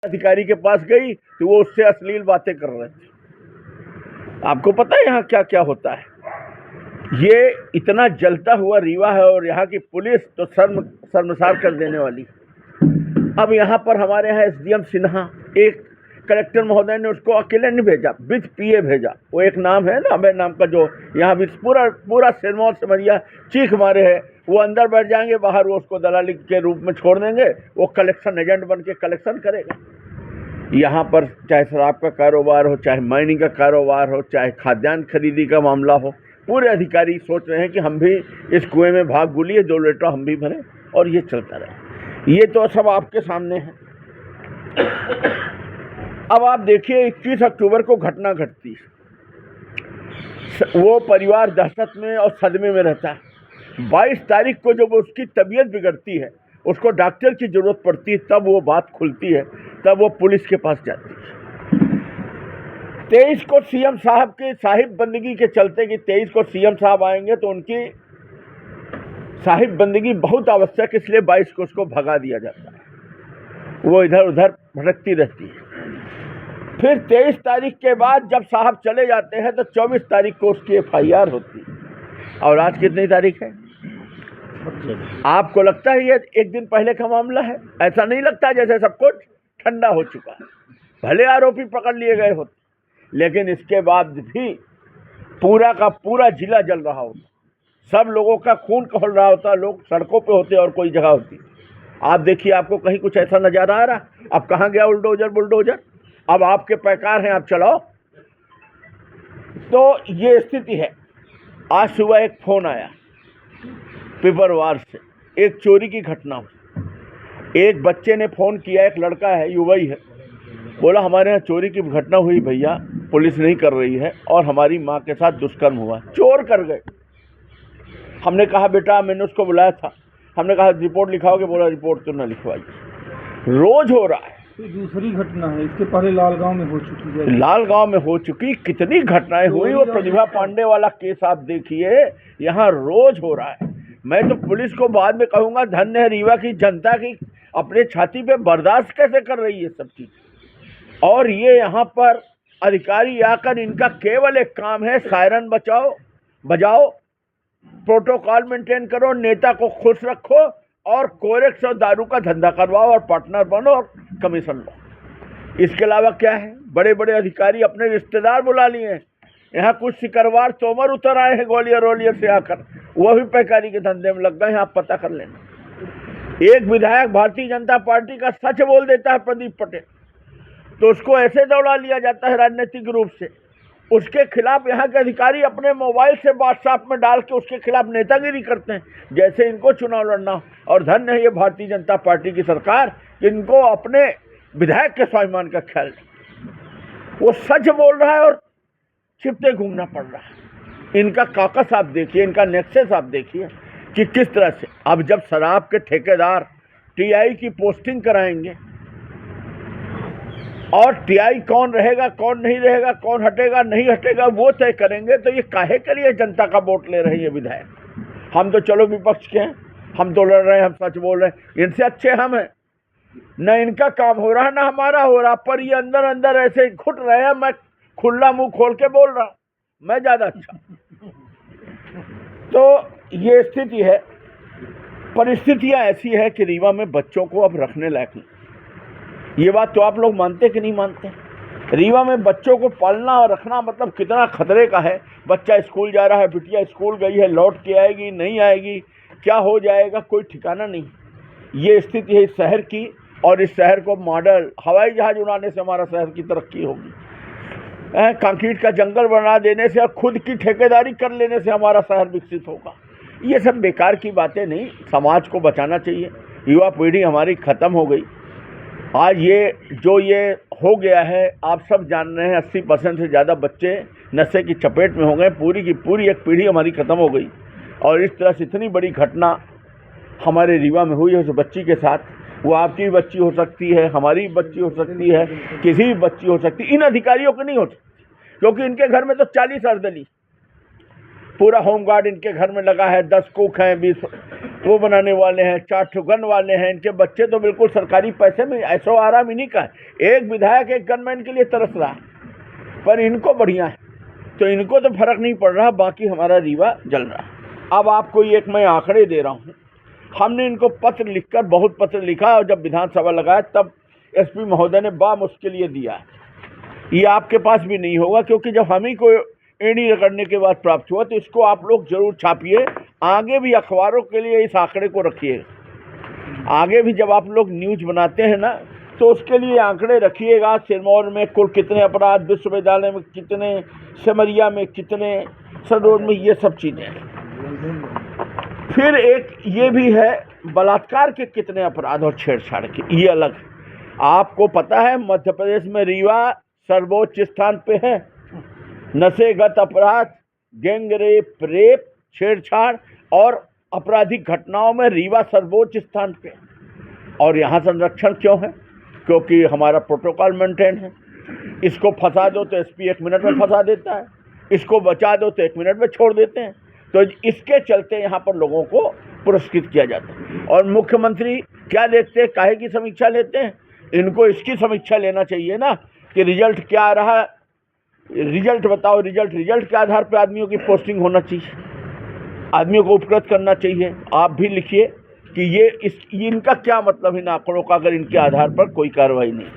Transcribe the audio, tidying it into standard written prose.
अधिकारी के पास गई तो वो उससे अश्लील बातें कर रहे थे। आपको पता है यहाँ क्या क्या होता है? ये इतना जलता हुआ रीवा है और यहाँ की पुलिस तो शर्मसार कर देने वाली। अब यहाँ पर हमारे यहाँ एसडीएम सिन्हा, एक कलेक्टर महोदय ने उसको अकेले नहीं भेजा, विथ पीए भेजा। वो एक नाम है ना, अभय नाम का, जो यहाँ भी पूरा सिरमौर समरिया चीख मारे है। वो अंदर बैठ जाएंगे, बाहर वो उसको दलाली के रूप में छोड़ देंगे। वो कलेक्शन एजेंट बन के कलेक्शन करेगा। यहाँ पर चाहे शराब का कारोबार हो, चाहे माइनिंग का कारोबार हो, चाहे खाद्यान्न खरीदी का मामला हो, पूरे अधिकारी सोच रहे हैं कि हम भी इस कुएं में भाग गुलिए, 2 लीटर हम भी भरें और ये चलता रहे। ये तो सब आपके सामने है। अब आप देखिए 21 अक्टूबर को घटना घटती, वो परिवार दहशत में और सदमे में रहता है। 22 तारीख को जब उसकी तबीयत बिगड़ती है, उसको डॉक्टर की जरूरत पड़ती है, तब वो बात खुलती है, तब वो पुलिस के पास जाती है। 23 को सीएम साहब की साहिब बंदगी के चलते कि 23 को सीएम साहब आएंगे तो उनकी साहिब बंदगी बहुत आवश्यक, इसलिए 22 को उसको भगा दिया जाता है। वो इधर उधर भटकती रहती है। फिर 23 तारीख के बाद जब साहब चले जाते हैं तो 24 तारीख को उसकी एफआईआर होती है। और आज कितनी तारीख है? आपको लगता है ये एक दिन पहले का मामला है? ऐसा नहीं लगता, जैसे सब कुछ ठंडा हो चुका है। भले आरोपी पकड़ लिए गए होते, लेकिन इसके बाद भी पूरा का पूरा जिला जल रहा होता, सब लोगों का खून खौल रहा होता, लोग सड़कों पे होते और कोई जगह होती। आप देखिए, आपको कहीं कुछ ऐसा नजर आ रहा? अब कहाँ गया बुलडोजर? अब आपके पैकार हैं, आप चलाओ। तो ये स्थिति है। आज सुबह एक फोन आया पिपरवार से, एक चोरी की घटना हुई। एक बच्चे ने फोन किया, एक लड़का है, युवा ही है, बोला हमारे यहाँ चोरी की घटना हुई भैया, पुलिस नहीं कर रही है और हमारी माँ के साथ दुष्कर्म हुआ, चोर कर गए। हमने कहा बेटा, मैंने उसको बुलाया था, हमने कहा रिपोर्ट लिखाओगे? बोला रिपोर्ट तो ना लिखवाइए। रोज हो रहा है। दूसरी घटना है, इसके पहले लालगांव में हो चुकी है। लालगांव में हो चुकी, कितनी घटनाएं हुई। और प्रतिभा पांडे वाला केस आप देखिए, यहाँ रोज हो रहा है। मैं तो पुलिस को बाद में कहूंगा, धन्य है रीवा की जनता की अपने छाती पे बर्दाश्त कैसे कर रही है सब चीज। और ये यहाँ पर अधिकारी आकर, इनका केवल एक काम है, सायरन बजाओ, प्रोटोकॉल मेंटेन करो, नेता को खुश रखो और कोरेक्स और दारू का धंधा करवाओ और पार्टनर बनो और कमीशन लो। इसके अलावा क्या है? बड़े बड़े अधिकारी अपने रिश्तेदार बुला लिए हैं। यहाँ कुछ सिकरवार तोमर उतर आए हैं ग्वालियर से आकर, वो भी पैकारी के धंधे में लग गए हैं। आप पता कर लेना। एक विधायक भारतीय जनता पार्टी का सच बोल देता है, प्रदीप पटेल, तो उसको ऐसे दौड़ा लिया जाता है राजनीतिक रूप से। उसके खिलाफ यहाँ के अधिकारी अपने मोबाइल से व्हाट्सएप में डाल के उसके खिलाफ नेतागिरी करते हैं, जैसे इनको चुनाव लड़ना। और धन्य है ये भारतीय जनता पार्टी की सरकार, इनको अपने विधायक के स्वाभिमान का ख्याल नहीं। वो सच बोल रहा है और छिपते घूमना पड़ रहा है। इनका काकस आप देखिए, इनका नेक्सस आप देखिए कि किस तरह से। अब जब शराब के ठेकेदार टीआई की पोस्टिंग कराएंगे और टीआई कौन रहेगा, कौन नहीं रहेगा, कौन हटेगा नहीं हटेगा, वो तय करेंगे, तो ये काहे के लिए जनता का वोट ले रहे हैं विधायक? हम तो चलो विपक्ष के हैं, हम तो लड़ रहे हैं, हम सच बोल रहे हैं, इनसे अच्छे हम हैं। न इनका काम हो रहा न हमारा हो रहा, पर ये अंदर अंदर ऐसे घुट रहे हैं। मैं खुला मुंह खोल के बोल रहा हूं, मैं ज्यादा अच्छा। तो ये स्थिति है। परिस्थितियां ऐसी है कि रीवा में बच्चों को अब रखने लायक नहीं। ये बात तो आप लोग मानते कि नहीं मानते? रीवा में बच्चों को पालना और रखना मतलब कितना खतरे का है। बच्चा स्कूल जा रहा है, बिटिया स्कूल गई है, लौट के आएगी नहीं आएगी, क्या हो जाएगा, कोई ठिकाना नहीं। ये स्थिति है इस शहर की। और इस शहर को मॉडल हवाई जहाज उड़ाने से हमारा शहर की तरक्की होगी, कंक्रीट का जंगल बना देने से और खुद की ठेकेदारी कर लेने से हमारा शहर विकसित होगा। ये सब बेकार की बातें नहीं। समाज को बचाना चाहिए। युवा पीढ़ी हमारी खत्म हो गई। आज ये जो ये हो गया है, आप सब जान रहे हैं, 80% से ज़्यादा बच्चे नशे की चपेट में हो गए। पूरी की पूरी एक पीढ़ी हमारी ख़त्म हो गई। और इस तरह से इतनी बड़ी घटना हमारे रीवा में हुई है उस बच्ची के साथ। वो आपकी भी बच्ची हो सकती है, हमारी भी बच्ची हो सकती है, किसी भी बच्ची हो सकती है। इन अधिकारियों की नहीं हो सकती, क्योंकि इनके घर में तो 40 अर्दली, पूरा होमगार्ड इनके घर में लगा है, 10 कुक हैं, 20 वो बनाने वाले हैं, 4 ठो गन वाले हैं, इनके बच्चे तो बिल्कुल सरकारी पैसे में ऐशो आराम इन्हीं का है। एक विधायक एक गनमैन के लिए तरस रहा है, पर इनको बढ़िया है, तो इनको तो फर्क नहीं पड़ रहा, बाकी हमारा रीवा जल रहा है। अब आपको एक मैं आंकड़े दे रहा हूँ। हमने इनको पत्र लिखकर, बहुत पत्र लिखा, और जब विधानसभा लगाया तब एसपी महोदय ने बामुश्किल ये दिया है। ये आपके पास भी नहीं होगा, क्योंकि जब हम ही को एडी रगड़ने के बाद प्राप्त हुआ, तो इसको आप लोग जरूर छापिए, आगे भी अखबारों के लिए इस आंकड़े को रखिए। आगे भी जब आप लोग न्यूज बनाते हैं ना, तो उसके लिए आंकड़े रखिएगा। सिरमौर में कुल कितने अपराध, विश्वविद्यालय में कितने, सिमरिया में कितने, सदोर में, ये सब चीज़ें। फिर एक ये भी है, बलात्कार के कितने अपराध और छेड़छाड़ के, ये अलग। आपको पता है मध्य प्रदेश में रीवा सर्वोच्च स्थान पे है। नशेगत अपराध, गैंग रेप, छेड़छाड़ और आपराधिक घटनाओं में रीवा सर्वोच्च स्थान पे। और यहाँ संरक्षण क्यों है? क्योंकि हमारा प्रोटोकॉल मेंटेन है। इसको फंसा दो तो एसपी 1 मिनट में फंसा देता है, इसको बचा दो तो 1 मिनट में छोड़ देते हैं। तो इसके चलते यहाँ पर लोगों को पुरस्कृत किया जाता है। और मुख्यमंत्री क्या देखते हैं, काहे की समीक्षा लेते हैं? इनको इसकी समीक्षा लेना चाहिए ना कि रिजल्ट क्या आ रहा है, रिजल्ट बताओ, रिजल्ट के आधार पर आदमियों की पोस्टिंग होना चाहिए, आदमियों को उपकृत करना चाहिए। आप भी लिखिए कि ये इनका क्या मतलब इन आंकड़ों का, अगर इनके आधार पर कोई कार्रवाई नहीं।